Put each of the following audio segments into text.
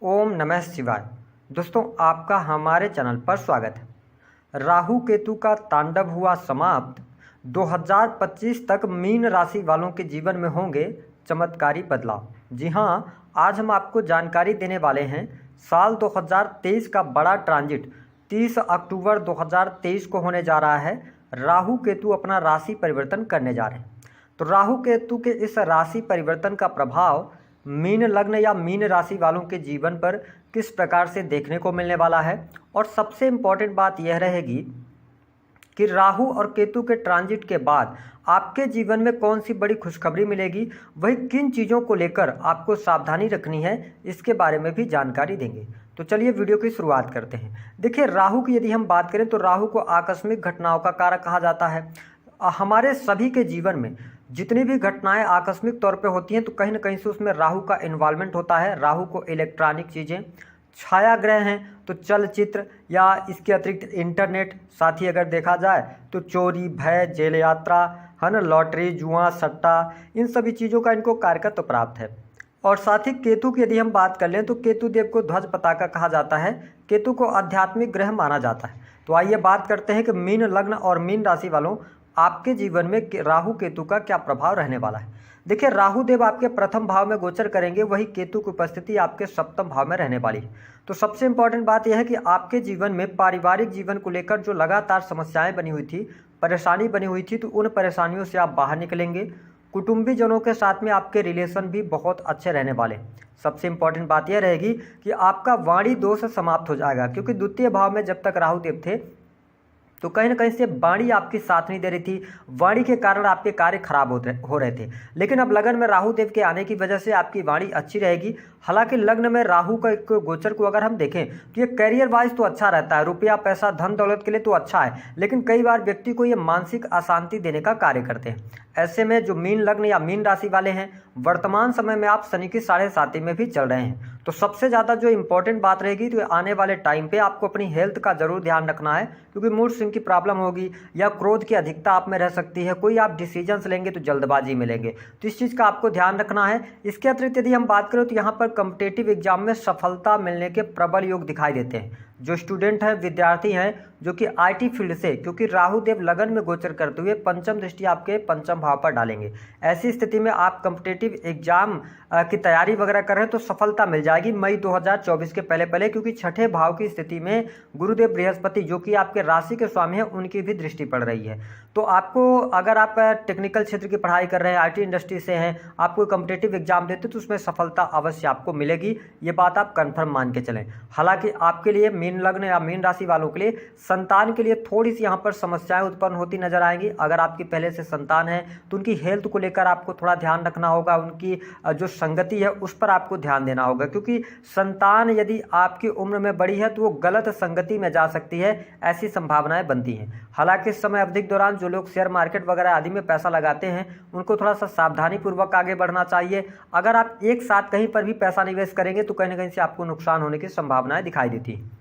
ओम नमः शिवाय। दोस्तों, आपका हमारे चैनल पर स्वागत है। राहु केतु का तांडव हुआ समाप्त। 2025 तक मीन राशि वालों के जीवन में होंगे चमत्कारी बदलाव। जी हाँ, आज हम आपको जानकारी देने वाले हैं साल 2023 का बड़ा ट्रांजिट 30 अक्टूबर 2023 को होने जा रहा है। राहु केतु अपना राशि परिवर्तन करने जा रहे हैं। तो राहु केतु के इस राशि परिवर्तन का प्रभाव मीन लग्न या मीन राशि वालों के जीवन पर किस प्रकार से देखने को मिलने वाला है, और सबसे इम्पॉर्टेंट बात यह रहेगी कि राहु और केतु के ट्रांजिट के बाद आपके जीवन में कौन सी बड़ी खुशखबरी मिलेगी, वही किन चीज़ों को लेकर आपको सावधानी रखनी है, इसके बारे में भी जानकारी देंगे। तो चलिए वीडियो की शुरुआत करते हैं। देखिए, राहु की यदि हम बात करें तो राहु को आकस्मिक घटनाओं का कारक कहा जाता है। हमारे सभी के जीवन में जितनी भी घटनाएं आकस्मिक तौर पे होती हैं तो कहीं ना कहीं से उसमें राहु का इन्वॉल्वमेंट होता है। राहु को इलेक्ट्रॉनिक चीज़ें, छाया ग्रह हैं तो चलचित्र या इसके अतिरिक्त इंटरनेट, साथ ही अगर देखा जाए तो चोरी, भय, जेल यात्रा, है ना, लॉटरी, जुआ, सट्टा, इन सभी चीज़ों का इनको कारकत्व प्राप्त है। और साथ ही केतु की यदि हम बात कर लें तो केतु देव को ध्वज पताका कहा जाता है। केतु को आध्यात्मिक ग्रह माना जाता है। तो आइए बात करते हैं कि मीन लग्न और मीन राशि वालों आपके जीवन में राहु केतु का क्या प्रभाव रहने वाला है। देखिए, राहु देव आपके प्रथम भाव में गोचर करेंगे, वही केतु की उपस्थिति आपके सप्तम भाव में रहने वाली है। तो सबसे इंपॉर्टेंट बात यह है कि आपके जीवन में पारिवारिक जीवन को लेकर जो लगातार समस्याएं बनी हुई थी, परेशानी बनी हुई थी, तो उन परेशानियों से आप बाहर निकलेंगे। कुटुंबीजनों के साथ में आपके रिलेशन भी बहुत अच्छे रहने वाले। सबसे इंपॉर्टेंट बात यह रहेगी कि आपका वाणी दोष समाप्त हो जाएगा, क्योंकि द्वितीय भाव में जब तक राहु देव थे तो कहीं ना कहीं से वाणी आपकी साथ नहीं दे रही थी। वाणी के कारण आपके कार्य खराब हो रहे थे। लेकिन अब लगन में राहु देव के आने की वजह से आपकी वाणी अच्छी रहेगी। हालांकि लग्न में राहु का एक गोचर को अगर हम देखें तो ये करियर वाइज तो अच्छा रहता है, रुपया पैसा धन दौलत के लिए तो अच्छा है, लेकिन कई बार व्यक्ति को ये मानसिक अशांति देने का कार्य करते हैं। ऐसे में जो मीन लग्न या मीन राशि वाले हैं, वर्तमान समय में आप शनि की 7.5 में भी चल रहे हैं। तो सबसे ज़्यादा जो इंपॉर्टेंट बात रहेगी तो आने वाले टाइम पे आपको अपनी हेल्थ का जरूर ध्यान रखना है, क्योंकि मूड स्विंग की प्रॉब्लम होगी या क्रोध की अधिकता आप में रह सकती है। कोई आप डिसीजंस लेंगे तो जल्दबाजी में लेंगे, तो इस चीज़ का आपको ध्यान रखना है। इसके अतिरिक्त यदि हम बात करें तो यहाँ पर कॉम्पिटिटिव एग्जाम में सफलता मिलने के प्रबल योग दिखाई देते हैं। जो स्टूडेंट हैं, विद्यार्थी हैं जो कि आईटी फील्ड से, क्योंकि राहु देव लगन में गोचर करते हुए पंचम दृष्टि आपके पंचम भाव पर डालेंगे, ऐसी स्थिति में आप कॉम्पिटिटिव एग्जाम की तैयारी वगैरह कर रहे हैं तो सफलता मिल जाएगी मई 2024 के पहले पहले, क्योंकि छठे भाव की स्थिति में गुरुदेव बृहस्पति जो कि आपके राशि के स्वामी हैं उनकी भी दृष्टि पड़ रही है। तो आपको, अगर आप टेक्निकल क्षेत्र की पढ़ाई कर रहे हैं, आईटी इंडस्ट्री से हैं, आपको कॉम्पिटिटिव एग्जाम देते तो उसमें सफलता अवश्य आपको मिलेगी, ये बात आप कन्फर्म मान के चलें। हालांकि आपके लिए मीन लग्न या मीन राशि वालों के लिए संतान के लिए थोड़ी सी यहाँ पर समस्याएं उत्पन्न होती नजर आएंगी। अगर आपकी पहले से संतान है तो उनकी हेल्थ को लेकर आपको थोड़ा ध्यान रखना होगा, उनकी जो संगति है उस पर आपको ध्यान देना होगा, क्योंकि संतान यदि आपकी उम्र में बड़ी है तो वो गलत संगति में जा सकती है, ऐसी संभावनाएं बनती हैं। हालांकि इस समय अवधि के दौरान जो लोग शेयर मार्केट वगैरह आदि में पैसा लगाते हैं उनको थोड़ा सा सावधानी पूर्वक आगे बढ़ना चाहिए। अगर आप एक साथ कहीं पर भी पैसा निवेश करेंगे तो कहीं ना कहीं से आपको नुकसान होने की संभावनाएं दिखाई देती हैं।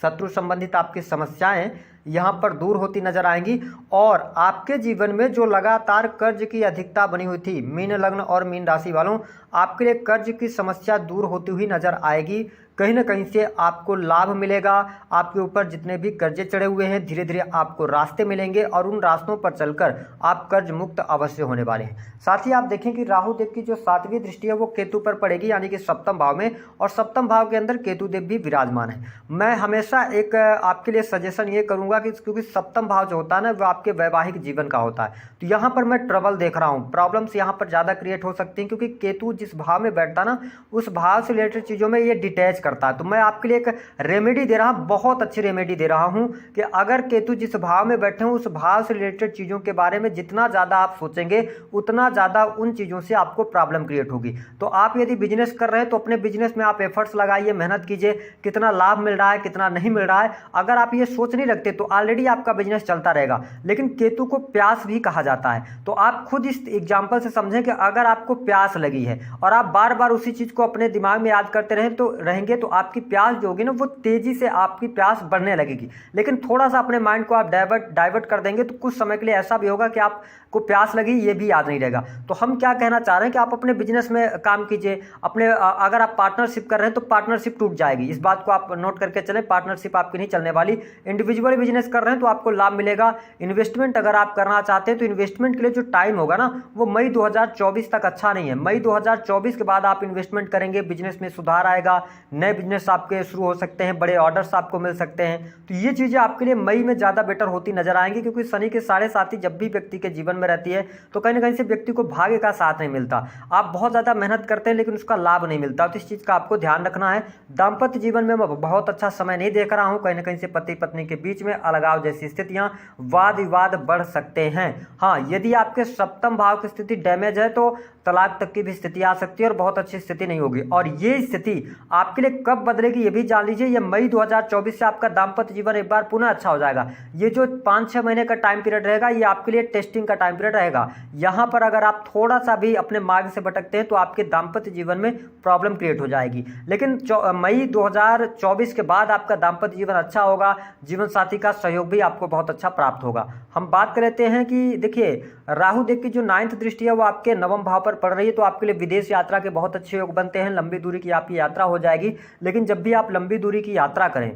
शत्रु संबंधित आपकी समस्याएं यहाँ पर दूर होती नजर आएंगी, और आपके जीवन में जो लगातार कर्ज की अधिकता बनी हुई थी, मीन लग्न और मीन राशि वालों, आपके लिए कर्ज की समस्या दूर होती हुई नजर आएगी। कहीं ना कहीं से आपको लाभ मिलेगा। आपके ऊपर जितने भी कर्जे चढ़े हुए हैं धीरे धीरे आपको रास्ते मिलेंगे, और उन रास्तों पर चलकर आप कर्ज मुक्त अवश्य होने वाले हैं। साथ ही आप देखें कि राहु देव की जो 7वीं दृष्टि है वो केतु पर पड़ेगी, यानी कि सप्तम भाव में, और सप्तम भाव के अंदर केतु देव भी विराजमान है। मैं हमेशा एक आपके लिए सजेशन ये करूंगा कि क्योंकि सप्तम भाव जो होता है ना वो आपके वैवाहिक जीवन का होता है, तो यहाँ पर मैं ट्रबल देख रहा हूँ, प्रॉब्लम्स यहाँ पर ज़्यादा क्रिएट हो सकती हैं, क्योंकि केतु जिस भाव में बैठता ना उस भाव से रिलेटेड चीज़ों में ये डिटैच करता है। तो मैं आपके लिए एक रेमेडी दे रहा हूँ, बहुत अच्छी रेमेडी दे रहा हूँ कि अगर केतु जिस भाव में बैठे हैं उस भाव से रिलेटेड चीज़ों के बारे में जितना ज़्यादा आप सोचेंगे उतना ज़्यादा उन चीज़ों से आपको प्रॉब्लम क्रिएट होगी। तो आप यदि बिजनेस कर रहे हैं तो अपने बिजनेस में आप एफर्ट्स लगाइए, मेहनत कीजिए, कितना लाभ मिल रहा है कितना नहीं मिल रहा है। अगर आप ये सोच नहीं रखते तो ऑलरेडी आपका बिजनेस चलता रहेगा। लेकिन केतु को प्यास भी कहा जाता है, तो आप खुद इस एग्जाम्पल से समझें कि अगर आपको प्यास लगी है और आप बार बार उसी चीज़ को अपने दिमाग में याद करते रहें तो रहेंगे रहेंगे तो आपकी प्यास जो होगी ना वो तेजी से आपकी प्यास बढ़ने लगेगी। लेकिन थोड़ा सा अपने माइंड को आप डाइवर्ट कर देंगे तो कुछ समय के लिए ऐसा भी होगा कि आपको प्यास लगी ये भी याद नहीं रहेगा। तो हम क्या कहना चाह रहे हैं कि आप अपने बिजनेस में काम कीजिए, अपने अगर आप पार्टनरशिप कर रहे हैं तो पार्टनरशिप टूट जाएगी, इस बात को आप नोट करके चलें। पार्टनरशिप आपकी नहीं चलने वाली। इंडिविजुअल बिजनेस कर रहे हैं तो आपको लाभ मिलेगा। इन्वेस्टमेंट अगर आप करना चाहते हैं तो इन्वेस्टमेंट के लिए जो टाइम होगा ना वो मई 2024 तक अच्छा नहीं है। मई 2024 के बाद आप इन्वेस्टमेंट करेंगे, बिजनेस में सुधार आएगा, नए बिजनेस आपके शुरू हो सकते हैं, बड़े ऑर्डर्स आपको मिल सकते हैं। तो ये चीज़ें आपके लिए मई में ज़्यादा बेटर होती नजर आएंगी, क्योंकि शनि के 7.5 जब भी व्यक्ति के जीवन में रहती है तो कहीं ना कहीं से व्यक्ति को भाग्य का साथ नहीं मिलता। आप बहुत ज़्यादा मेहनत करते हैं लेकिन उसका लाभ नहीं मिलता, तो इस चीज़ का आपको ध्यान रखना है। दाम्पत्य जीवन में मैं बहुत अच्छा समय नहीं देख रहा हूँ, कहीं ना कहीं से पति पत्नी के बीच में अलगाव जैसी स्थितियाँ, वाद विवाद बढ़ सकते हैं। हाँ, यदि आपके सप्तम भाव की स्थिति डैमेज है तो तलाक तक की भी स्थिति आ सकती है और बहुत अच्छी स्थिति नहीं होगी। और ये स्थिति आपके लिए कब बदलेगी ये भी जान लीजिए। ये मई 2024 से आपका दाम्पत्य जीवन एक बार पुनः अच्छा हो जाएगा। ये जो 5-6 महीने का टाइम पीरियड रहेगा ये आपके लिए टेस्टिंग का टाइम पीरियड रहेगा। यहाँ पर अगर आप थोड़ा सा भी अपने मार्ग से भटकते हैं तो आपके दाम्पत्य जीवन में प्रॉब्लम क्रिएट हो जाएगी। लेकिन मई 2024 के बाद आपका दाम्पत्य जीवन अच्छा होगा, जीवन साथी का सहयोग भी आपको बहुत अच्छा प्राप्त होगा। हम बात कर लेते हैं कि देखिए राहु देव की जो 9th दृष्टि है वो आपके 9वें भाव पर पड़ रही है, तो आपके लिए विदेश यात्रा के बहुत अच्छे योग बनते हैं। लंबी दूरी की आपकी यात्रा हो जाएगी। लेकिन जब भी आप लंबी दूरी की यात्रा करें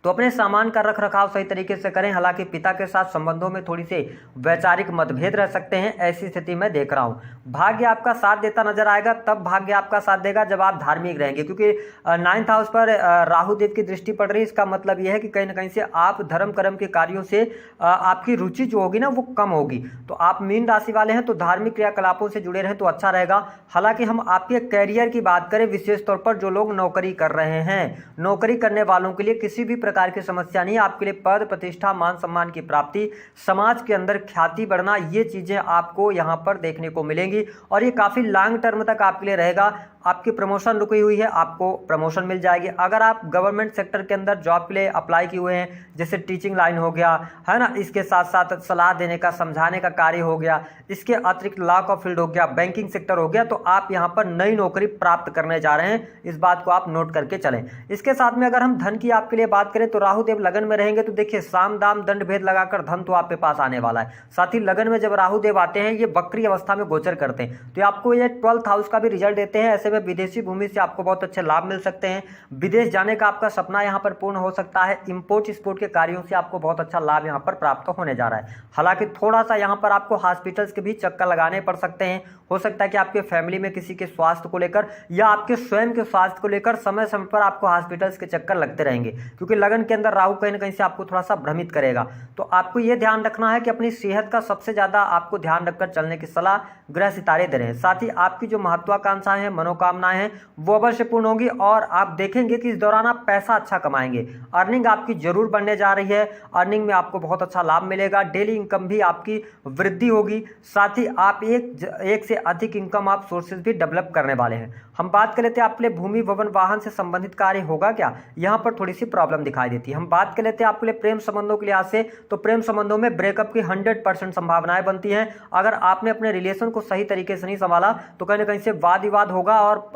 तो अपने सामान का रख रखाव सही तरीके से करें। हालांकि पिता के साथ संबंधों में थोड़ी सी वैचारिक मतभेद रह सकते हैं, ऐसी स्थिति में देख रहा हूं। भाग्य आपका साथ देता नजर आएगा, तब भाग्य आपका साथ देगा जब आप धार्मिक रहेंगे, क्योंकि 9th हाउस पर राहु देव की दृष्टि पड़ रही है। इसका मतलब यह है कि कहीं ना कहीं से आप धर्म कर्म के कार्यों से आपकी रुचि जो होगी ना वो कम होगी। तो आप मीन राशि वाले हैं तो धार्मिक क्रियाकलापों से जुड़े रहें तो अच्छा रहेगा। हालांकि हम आपके कैरियर की बात करें, विशेष तौर पर जो लोग नौकरी कर रहे हैं, नौकरी करने वालों के लिए किसी भी प्रकार की समस्या नहीं। आपके लिए पद प्रतिष्ठा मान सम्मान की प्राप्ति, समाज के अंदर ख्याति बढ़ना, ये चीजें आपको यहां पर देखने को मिलेंगी और ये काफी लॉन्ग टर्म तक आपके लिए रहेगा। आपकी प्रमोशन रुकी हुई है, आपको प्रमोशन मिल जाएगी। अगर आप गवर्नमेंट सेक्टर के अंदर जॉब के लिए अप्लाई किए हुए हैं, जैसे टीचिंग लाइन हो गया है ना, इसके साथ साथ सलाह देने का समझाने का कार्य हो गया, इसके अतिरिक्त लॉ का फील्ड हो गया, बैंकिंग सेक्टर हो गया, तो आप यहाँ पर नई नौकरी प्राप्त करने जा रहे हैं। इस बात को आप नोट करके चलें। इसके साथ में अगर हम धन की आपके लिए बात करें तो राहु देव लगन में रहेंगे तो देखिए साम दाम दंड भेद लगाकर धन तो आपके पास आने वाला है। साथ ही लगन में जब राहु देव आते हैं ये वक्री अवस्था में गोचर करते हैं तो आपको ये 12th हाउस का भी रिजल्ट देते हैं। ऐसे में विदेशी भूमि से आपको बहुत अच्छे लाभ मिल सकते हैं। विदेश जाने का आपका सपना यहाँ पर पूर्ण हो सकता है। इंपोर्ट एक्सपोर्ट के कार्यों से आपको बहुत अच्छा लाभ यहाँ पर प्राप्त होने जा रहा है। हालांकि थोड़ा सा यहाँ पर आपको हॉस्पिटल्स के भी चक्कर लगाने पड़ सकते हैं। हो सकता है कि आपके फैमिली में किसी के स्वास्थ्य को लेकर या आपके स्वयं के स्वास्थ्य को लेकर समय समय पर आपको हॉस्पिटल्स के चक्कर लगते रहेंगे, क्योंकि लगन के अंदर राहु कहीं ना कहीं से आपको थोड़ा सा भ्रमित करेगा। तो आपको यह ध्यान रखना है कि अपनी सेहत का सबसे ज्यादा आपको ध्यान रखकर चलने की सलाह ग्रह सितारे दे रहे हैं। साथ ही आपकी जो महत्वाकांक्षाएं हैं, मनोकामनाएं हैं, वो अवश्य पूर्ण होंगी और आप देखेंगे कि इस दौरान आप पैसा अच्छा कमाएंगे। अर्निंग आपकी जरूर बढ़ने जा रही है। अर्निंग में आपको बहुत अच्छा लाभ मिलेगा। डेली इनकम भी आपकी वृद्धि होगी। साथ ही आप एक से अधिक इनकम आप सोर्सेज भी डेवलप करने वाले हैं। हम बात कर लेते हैं आपके लिए भूमि भवन वाहन से संबंधित कार्य होगा क्या, यहाँ पर थोड़ी सी प्रॉब्लम दिखाई देती है। हम बात कर लेते हैं आपके लिए प्रेम संबंधों के लिहाज से, तो प्रेम संबंधों में ब्रेकअप की 100% संभावनाएं बनती हैं। अगर आपने अपने रिलेशन को सही तरीके से नहीं संभाला तो कहीं ना कहीं से वाद विवाद होगा और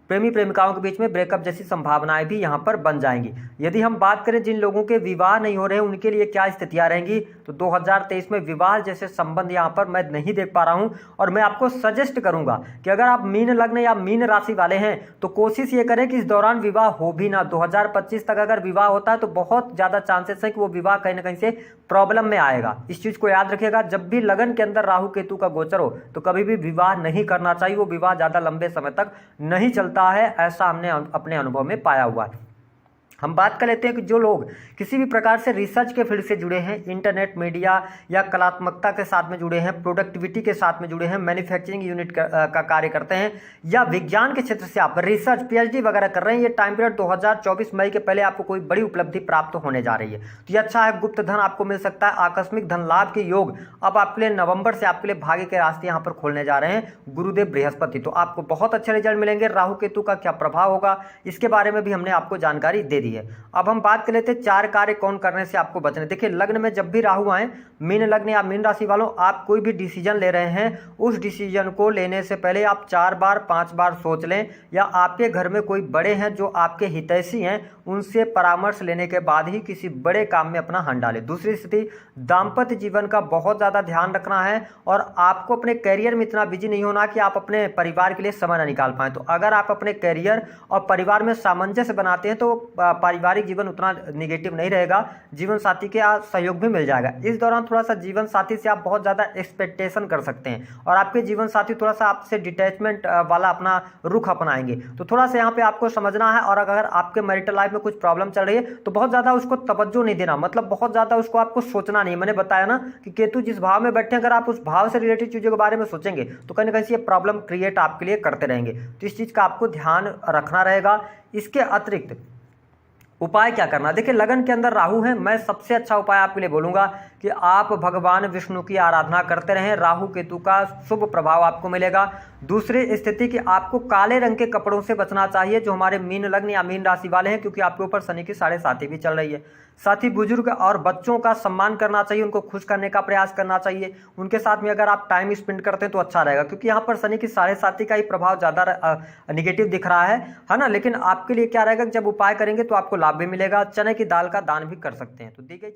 प्रेमी प्रेमिकाओं के बीच में ब्रेकअप जैसी संभावनाएं भी यहां पर बन जाएंगी। यदि हम बात करें जिन लोगों के विवाह नहीं हो रहे हैं उनके लिए क्या स्थितियां रहेंगी, तो 2023 में विवाह जैसे संबंध यहां पर मैं नहीं देख पा रहा हूं। और मैं आपको सजेस्ट करूंगा कि अगर आप मीन लग्न या मीन राशि वाले हैं तो कोशिश ये करें कि इस दौरान विवाह हो भी ना। 2025 तक अगर विवाह होता है तो बहुत ज्यादा चांसेस है कि वो विवाह कहीं ना कहीं से प्रॉब्लम में आएगा। इस चीज को याद रखिएगा, जब भी लगन के अंदर राहु केतु का गोचर हो तो कभी भी विवाह नहीं करना चाहिए। वो विवाह ज्यादा लंबे समय तक नहीं चलता है, ऐसा हमने अपने अनुभव में पाया हुआ है। हम बात कर लेते हैं कि जो लोग किसी भी प्रकार से रिसर्च के फील्ड से जुड़े हैं, इंटरनेट मीडिया या कलात्मकता के साथ में जुड़े हैं, प्रोडक्टिविटी के साथ में जुड़े हैं, मैन्युफैक्चरिंग यूनिट का कार्य करते हैं या विज्ञान के क्षेत्र से आप रिसर्च पीएचडी वगैरह कर रहे हैं, ये टाइम पीरियड 2024 मई के पहले आपको कोई बड़ी उपलब्धि प्राप्त होने जा रही है। तो ये अच्छा है, गुप्त धन आपको मिल सकता है। आकस्मिक धन लाभ के योग अब आपके लिए नवंबर से आपके लिए भाग्य के रास्ते यहाँ पर खोलने जा रहे हैं गुरुदेव बृहस्पति। तो आपको बहुत अच्छे रिजल्ट मिलेंगे। राहु केतु का क्या प्रभाव होगा इसके बारे में भी हमने आपको जानकारी दे दी। ही है। अब हम बात कर लेते हैं 4 कार्य कौन करने से आपको बचने। देखिए लग्न में जब भी राहु आए, मीन लग्न या मीन राशि वालों, आप कोई भी डिसीजन ले रहे हैं, उस डिसीजन को लेने से पहले आप 4 बार 5 बार सोच लें, या आपके घर में कोई बड़े हैं जो आपके हितैषी हैं, उनसे परामर्श लेने के बाद ही किसी बड़े काम में अपना हाथ डालें। दूसरी स्थिति, दाम्पत्य जीवन का बहुत ज़्यादा ध्यान रखना है और आपको अपने करियर में इतना बिजी नहीं होना कि आप अपने परिवार के लिए समय न निकाल पाएं। तो अगर आप अपने करियर और परिवार में सामंजस्य बनाते हैं तो पारिवारिक जीवन उतना निगेटिव नहीं रहेगा, जीवन साथी के सहयोग भी मिल जाएगा। इस दौरान थोड़ा सा जीवन साथी से आप बहुत ज़्यादा एक्सपेक्टेशन कर सकते हैं और आपके जीवन साथी थोड़ा सा आपसे डिटैचमेंट वाला अपना रुख अपनाएंगे। तो थोड़ा सा यहाँ पे आपको समझना है। और अगर आपके मैरिटल लाइफ में कुछ प्रॉब्लम चल रही है तो बहुत ज़्यादा उसको तवज्जो नहीं देना, मतलब बहुत ज़्यादा उसको आपको सोचना नहीं। मैंने बताया ना कि केतु जिस भाव में बैठे, अगर आप उस भाव से रिलेटेड चीज़ों के बारे में सोचेंगे तो कहीं ना कहीं ये प्रॉब्लम क्रिएट आपके लिए करते रहेंगे। तो इस चीज़ का आपको ध्यान रखना रहेगा। इसके अतिरिक्त उपाय क्या करना, देखिए लगन के अंदर राहु है, मैं सबसे अच्छा उपाय आपके लिए बोलूंगा कि आप भगवान विष्णु की आराधना करते रहें, राहु केतु का शुभ प्रभाव आपको मिलेगा। दूसरी स्थिति कि आपको काले रंग के कपड़ों से बचना चाहिए जो हमारे मीन लग्न या मीन राशि वाले हैं, क्योंकि आपके ऊपर शनि की 7.5 भी चल रही है। साथ ही बुजुर्ग और बच्चों का सम्मान करना चाहिए, उनको खुश करने का प्रयास करना चाहिए, उनके साथ में अगर आप टाइम स्पेंड करते हैं तो अच्छा रहेगा, क्योंकि यहाँ पर शनि की 7.5 का ही प्रभाव ज़्यादा निगेटिव दिख रहा है ना। लेकिन आपके लिए क्या रहेगा, जब उपाय करेंगे तो आपको लाभ भी मिलेगा। चने की दाल का दान भी कर सकते हैं। तो दी गई